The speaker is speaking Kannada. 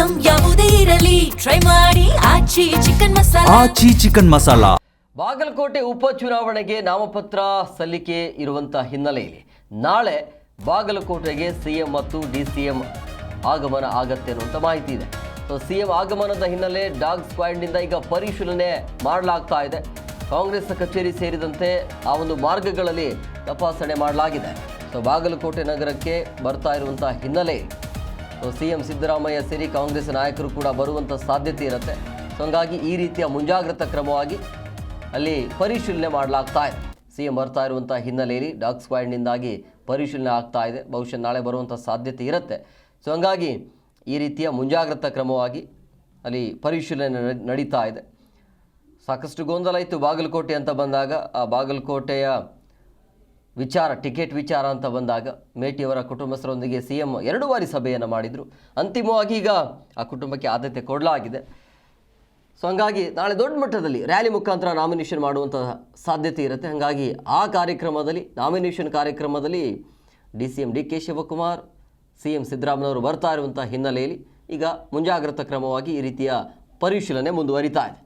ಐಟಂ ಯಾವುದೇ ಇರಲಿ ಟ್ರೈ ಮಾಡಿ ಆಚಿ ಚಿಕನ್ ಮಸಾಲಾ. ಬಾಗಲಕೋಟೆ ಉಪಚುನಾವಣೆಗೆ ನಾಮಪತ್ರ ಸಲ್ಲಿಕೆ ಇರುವಂತಹ ಹಿನ್ನೆಲೆಯಲ್ಲಿ ನಾಳೆ ಬಾಗಲಕೋಟೆಗೆ ಸಿಎಂ ಮತ್ತು ಡಿಸಿಎಂ ಆಗಮನ ಆಗತ್ತೆ ಅನ್ನುವಂಥ ಮಾಹಿತಿ ಇದೆ. ಸೊ ಸಿಎಂ ಆಗಮನದ ಹಿನ್ನೆಲೆ ಡಾಗ್ ಸ್ಕ್ವಾಡ್ನಿಂದ ಈಗ ಪರಿಶೀಲನೆ ಮಾಡಲಾಗ್ತಾ ಇದೆ. ಕಾಂಗ್ರೆಸ್ ಕಚೇರಿ ಸೇರಿದಂತೆ ಆ ಒಂದು ಮಾರ್ಗಗಳಲ್ಲಿ ತಪಾಸಣೆ ಮಾಡಲಾಗಿದೆ. ಸೊ ಬಾಗಲಕೋಟೆ ನಗರಕ್ಕೆ ಬರ್ತಾ ಇರುವಂಥ ಹಿನ್ನೆಲೆ ಸೊ ಸಿಎಂ ಸಿದ್ದರಾಮಯ್ಯ ಸೇರಿ ಕಾಂಗ್ರೆಸ್ ನಾಯಕರು ಕೂಡ ಬರುವಂಥ ಸಾಧ್ಯತೆ ಇರುತ್ತೆ. ಸೊ ಹಂಗಾಗಿ ಈ ರೀತಿಯ ಮುಂಜಾಗ್ರತಾ ಕ್ರಮವಾಗಿ ಅಲ್ಲಿ ಪರಿಶೀಲನೆ ಮಾಡಲಾಗ್ತಾ ಇದೆ. ಸಿಎಂ ಬರ್ತಾ ಇರುವಂಥ ಹಿನ್ನೆಲೆಯಲ್ಲಿ ಡಾಗ್ ಸ್ಕ್ವಾಡ್ನಿಂದಾಗಿ ಪರಿಶೀಲನೆ ಆಗ್ತಾ ಇದೆ. ಬಹುಶಃ ನಾಳೆ ಬರುವಂಥ ಸಾಧ್ಯತೆ ಇರುತ್ತೆ. ಸೊ ಹಂಗಾಗಿ ಈ ರೀತಿಯ ಮುಂಜಾಗ್ರತಾ ಕ್ರಮವಾಗಿ ಅಲ್ಲಿ ಪರಿಶೀಲನೆ ನಡೀತಾ ಇದೆ. ಸಾಕಷ್ಟು ಗೊಂದಲ ಇತ್ತು ಬಾಗಲಕೋಟೆ ಅಂತ ಬಂದಾಗ. ಆ ಬಾಗಲಕೋಟೆಯ ವಿಚಾರ ಟಿಕೆಟ್ ವಿಚಾರ ಅಂತ ಬಂದಾಗ ಮೇಟಿಯವರ ಕುಟುಂಬಸ್ಥರೊಂದಿಗೆ ಸಿಎಂ 2 ಬಾರಿ ಸಭೆಯನ್ನು ಮಾಡಿದರು. ಅಂತಿಮವಾಗಿ ಈಗ ಆ ಕುಟುಂಬಕ್ಕೆ ಆದ್ಯತೆ ಕೊಡಲಾಗಿದೆ. ಸೊ ಹಂಗಾಗಿ ನಾಳೆ ದೊಡ್ಡ ಮಟ್ಟದಲ್ಲಿ ರ್ಯಾಲಿ ಮುಖಾಂತರ ನಾಮಿನೇಷನ್ ಮಾಡುವಂತಹ ಸಾಧ್ಯತೆ ಇರುತ್ತೆ. ಹಾಗಾಗಿ ಆ ಕಾರ್ಯಕ್ರಮದಲ್ಲಿ ನಾಮಿನೇಷನ್ ಕಾರ್ಯಕ್ರಮದಲ್ಲಿ ಡಿಸಿಎಂ ಡಿ.ಕೆ. ಶಿವಕುಮಾರ್, ಸಿಎಂ ಸಿದ್ದರಾಮಯ್ಯವರು ಬರ್ತಾ ಇರುವಂಥ ಹಿನ್ನೆಲೆಯಲ್ಲಿ ಈಗ ಮುಂಜಾಗ್ರತಾ ಕ್ರಮವಾಗಿ ಈ ರೀತಿಯ ಪರಿಶೀಲನೆ ಮುಂದುವರಿತಾ ಇದೆ.